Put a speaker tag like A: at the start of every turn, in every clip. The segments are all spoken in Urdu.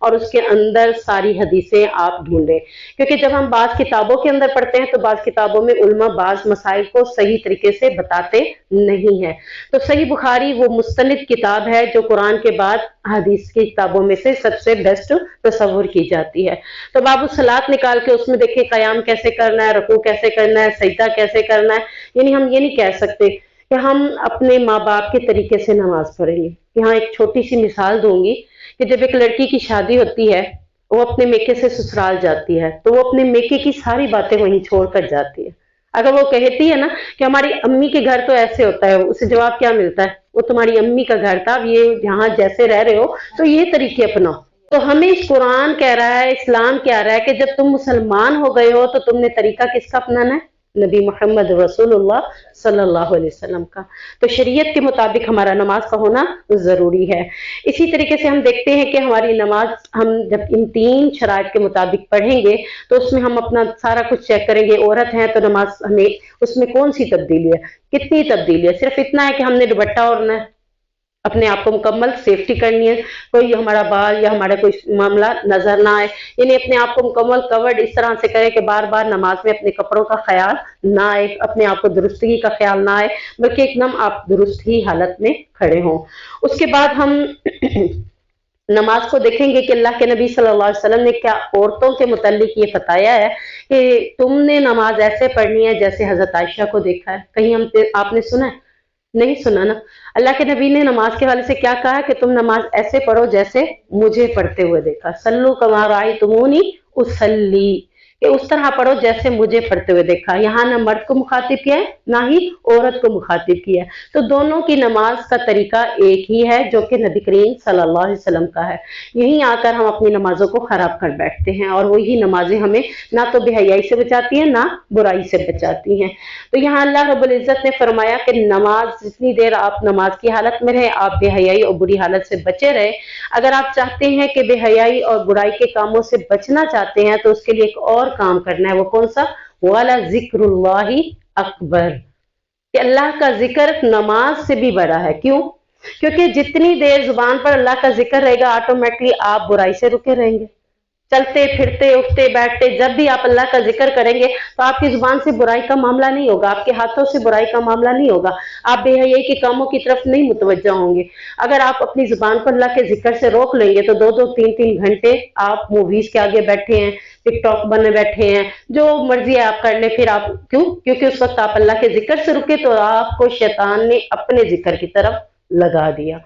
A: اور اس کے اندر ساری حدیثیں آپ ڈھونڈیں، کیونکہ جب ہم بعض کتابوں کے اندر پڑھتے ہیں تو بعض کتابوں میں علماء بعض مسائل کو صحیح طریقے سے بتاتے نہیں ہیں۔ تو صحیح بخاری وہ مستند کتاب ہے جو قرآن کے بعد حدیث کی کتابوں میں سے سب سے بیسٹ تصور کی جاتی ہے۔ تو باب الصلاۃ نکال کے اس میں دیکھیں قیام کیسے کرنا ہے، رکوع کیسے کرنا ہے، سجدہ کیسے کرنا ہے۔ یعنی ہم یہ نہیں کہہ سکتے کہ ہم اپنے ماں باپ کے طریقے سے نماز پڑھیں گے۔ یہاں ایک چھوٹی سی مثال دوں گی کہ جب ایک لڑکی کی شادی ہوتی ہے، وہ اپنے میکے سے سسرال جاتی ہے تو وہ اپنے میکے کی ساری باتیں وہیں چھوڑ کر جاتی ہے۔ اگر وہ کہتی ہے نا کہ ہماری امی کے گھر تو ایسے ہوتا ہے، اسے جواب کیا ملتا ہے؟ وہ تمہاری امی کا گھر تھا، اب یہ یہاں جیسے رہ رہے ہو تو یہ طریقے اپناؤ۔ تو ہمیں قرآن کہہ رہا ہے، اسلام کہہ رہا ہے کہ جب تم مسلمان ہو گئے ہو تو تم نے طریقہ کس کا اپنانا ہے؟ نبی محمد رسول اللہ صلی اللہ علیہ وسلم کا۔ تو شریعت کے مطابق ہمارا نماز کا ہونا ضروری ہے۔ اسی طریقے سے ہم دیکھتے ہیں کہ ہماری نماز ہم جب ان 3 شرائط کے مطابق پڑھیں گے تو اس میں ہم اپنا سارا کچھ چیک کریں گے۔ عورت ہیں تو نماز ہمیں اس میں کون سی تبدیلی ہے، کتنی تبدیلی ہے؟ صرف اتنا ہے کہ ہم نے دوپٹہ اوڑھنا ہے، اپنے آپ کو مکمل سیفٹی کرنی ہے، کوئی ہمارا بال یا ہمارا کوئی معاملہ نظر نہ آئے، یعنی اپنے آپ کو مکمل کورڈ اس طرح سے کرے کہ بار بار نماز میں اپنے کپڑوں کا خیال نہ آئے، اپنے آپ کو درستگی کا خیال نہ آئے، بلکہ ایک دم آپ درست ہی حالت میں کھڑے ہوں۔ اس کے بعد ہم نماز کو دیکھیں گے کہ اللہ کے نبی صلی اللہ علیہ وسلم نے کیا عورتوں کے متعلق یہ بتایا ہے کہ تم نے نماز ایسے پڑھنی ہے جیسے حضرت عائشہ کو دیکھا ہے۔ کہیں آپ نے سنا ہے؟ نہیں سنا نا۔ اللہ کے نبی نے نماز کے حوالے سے کیا کہا کہ تم نماز ایسے پڑھو جیسے مجھے پڑھتے ہوئے دیکھا، سلو کما رأیتمونی اصلی، کہ اس طرح پڑھو جیسے مجھے پڑھتے ہوئے دیکھا۔ یہاں نہ مرد کو مخاطب کیا ہے نہ ہی عورت کو مخاطب کیا ہے، تو دونوں کی نماز کا طریقہ ایک ہی ہے جو کہ نبی کریم صلی اللہ علیہ وسلم کا ہے۔ یہیں آ کر ہم اپنی نمازوں کو خراب کر بیٹھتے ہیں، اور وہی نمازیں ہمیں نہ تو بے حیائی سے بچاتی ہیں نہ برائی سے بچاتی ہیں۔ تو یہاں اللہ رب العزت نے فرمایا کہ نماز جتنی دیر آپ نماز کی حالت میں رہے آپ بے حیائی اور بری حالت سے بچے رہے۔ اگر آپ چاہتے ہیں کہ بے حیائی اور برائی کے کاموں سے بچنا چاہتے ہیں تو اس کے لیے ایک اور کام کرنا ہے، وہ کون سا؟ وَلَا ذِكْرُ اللَّهِ اکبر، کہ اللہ کا ذکر نماز سے بھی بڑا ہے۔ کیوں؟ کیونکہ جتنی دیر زبان پر اللہ کا ذکر رہے گا آٹومیٹلی آپ برائی سے رکے رہیں گے۔ چلتے پھرتے اٹھتے بیٹھتے جب بھی آپ اللہ کا ذکر کریں گے تو آپ کی زبان سے برائی کا معاملہ نہیں ہوگا، آپ کے ہاتھوں سے برائی کا معاملہ نہیں ہوگا، آپ بے حیائی کے کاموں کی طرف نہیں متوجہ ہوں گے۔ اگر آپ اپنی زبان کو اللہ کے ذکر سے روک لیں گے تو 2-2 3-3 گھنٹے آپ موویز کے آگے بیٹھے ہیں، ٹک ٹاک بنے بیٹھے ہیں، جو مرضی ہے آپ کر لیں۔ پھر آپ کیونکہ اس وقت آپ اللہ کے ذکر سے رکے تو آپ کو شیطان نے اپنے ذکر کی طرف لگا دیا۔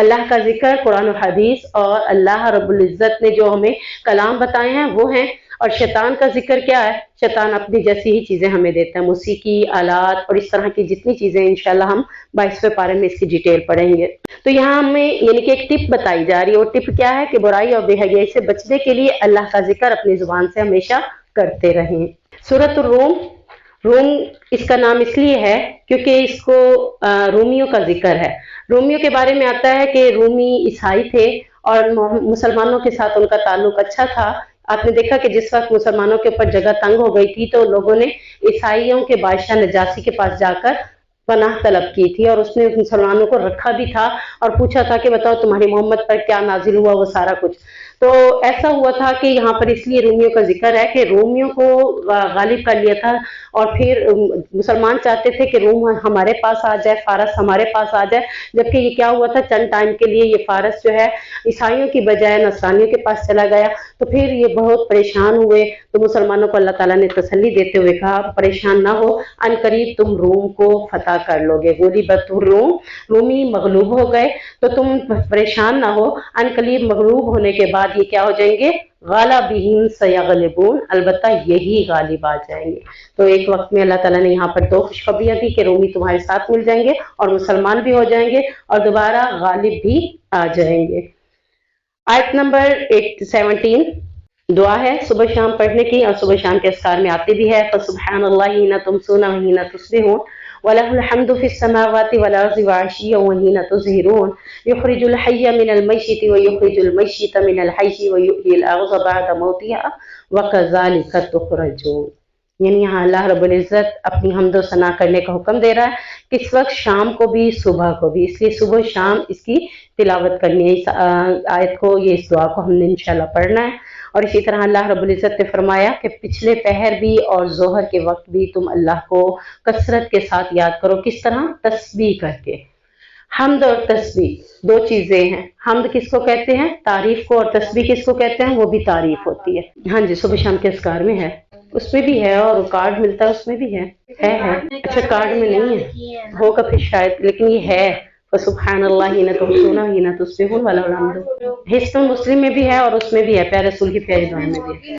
A: اللہ کا ذکر قرآن و حدیث اور اللہ رب العزت نے جو ہمیں کلام بتائے ہیں وہ ہیں، اور شیطان کا ذکر کیا ہے؟ شیطان اپنی جیسی ہی چیزیں ہمیں دیتا ہے، موسیقی، آلات اور اس طرح کی جتنی چیزیں انشاءاللہ ہم 22ویں پارے میں اس کی ڈیٹیل پڑھیں گے۔ تو یہاں ہمیں یعنی کہ ایک ٹپ بتائی جا رہی ہے، اور ٹپ کیا ہے کہ برائی اور بے حیائی سے بچنے کے لیے اللہ کا ذکر اپنی زبان سے ہمیشہ کرتے رہیں۔ سورۃ الروم، روم اس کا نام اس لیے ہے کیونکہ اس کو رومیوں کا ذکر ہے۔ رومیوں کے بارے میں آتا ہے کہ رومی عیسائی تھے اور مسلمانوں کے ساتھ ان کا تعلق اچھا تھا۔ آپ نے دیکھا کہ جس وقت مسلمانوں کے اوپر جگہ تنگ ہو گئی تھی تو لوگوں نے عیسائیوں کے بادشاہ نجاسی کے پاس جا کر پناہ طلب کی تھی، اور اس نے مسلمانوں کو رکھا بھی تھا اور پوچھا تھا کہ بتاؤ تمہاری محمد پر کیا نازل ہوا، وہ سارا کچھ۔ تو ایسا ہوا تھا کہ یہاں پر اس لیے رومیوں کا ذکر ہے کہ رومیوں کو غالب کر لیا تھا، اور پھر مسلمان چاہتے تھے کہ روم ہمارے پاس آ جائے، فارس ہمارے پاس آ جائے، جبکہ یہ کیا ہوا تھا چند ٹائم کے لیے یہ فارس جو ہے عیسائیوں کی بجائے نصرانیوں کے پاس چلا گیا۔ تو پھر یہ بہت پریشان ہوئے، تو مسلمانوں کو اللہ تعالیٰ نے تسلی دیتے ہوئے کہا پریشان نہ ہو، ان قریب تم روم کو فتح کر لو گے، غلبت الروم، رومی مغلوب ہو گئے، تو تم پریشان نہ ہو، ان قریب مغلوب ہونے کے بعد یہ کیا ہو جائیں گے؟ غالبہم سیغلبون، البتہ یہی غالب آ جائیں گے۔ تو ایک وقت میں اللہ تعالیٰ نے یہاں پر 2 خوشخبریاں دی کہ رومی تمہارے ساتھ مل جائیں گے اور مسلمان بھی ہو جائیں گے اور دوبارہ غالب بھی آ جائیں گے۔ آیت نمبر 17 دعا ہے صبح شام پڑھنے کی، اور صبح شام کے اذکار میں آتی بھی ہے، فسبحان اللہ حین تمسون وحین تصبحون وَلَهُ الْحَمْدُ فِي السَّمَاوَاتِ وَالْأَرْضِ وَعَشِيًّا وَحِينَ تُظْهِرُونَ يُخْرِجُ الْحَيَّ مِنَ الْمَيِّتِ وَيُخْرِجُ الْمَيِّتَ مِنَ الْحَيِّ وَيُحْيِي الْأَرْضَ بَعْدَ مَوْتِهَا وَكَذَلِكَ تُخْرَجُونَ۔ یعنی یہاں اللہ رب العزت اپنی حمد و ثنا کرنے کا حکم دے رہا ہے، کس وقت؟ شام کو بھی صبح کو بھی، اس لیے صبح و شام اس کی تلاوت کرنی ہے، اس آیت کو، یہ اس دعا کو ہم نے انشاءاللہ پڑھنا ہے۔ اور اسی طرح اللہ رب العزت نے فرمایا کہ پچھلے پہر بھی اور ظہر کے وقت بھی تم اللہ کو کثرت کے ساتھ یاد کرو، کس طرح؟ تسبیح کر کے۔ حمد اور تسبیح دو چیزیں ہیں، حمد کس کو کہتے ہیں؟ تعریف کو، اور تسبیح کس کو کہتے ہیں؟ وہ بھی تعریف ہوتی ہے۔ ہاں جی، صبح شام کے اذکار میں ہے، اس میں بھی ہے، اور کارڈ ملتا ہے اس میں بھی ہے۔ اچھا کارڈ میں نہیں ہے، ہوگا پھر شاید، لیکن یہ ہے۔ سبحان اللہ ہی نہ تحصونہ ہی نہ تصبحون والا الحمد، حسن مسلم میں بھی ہے اور اس میں بھی ہے، پیارے رسول کی پیاری دعا میں بھی ہے۔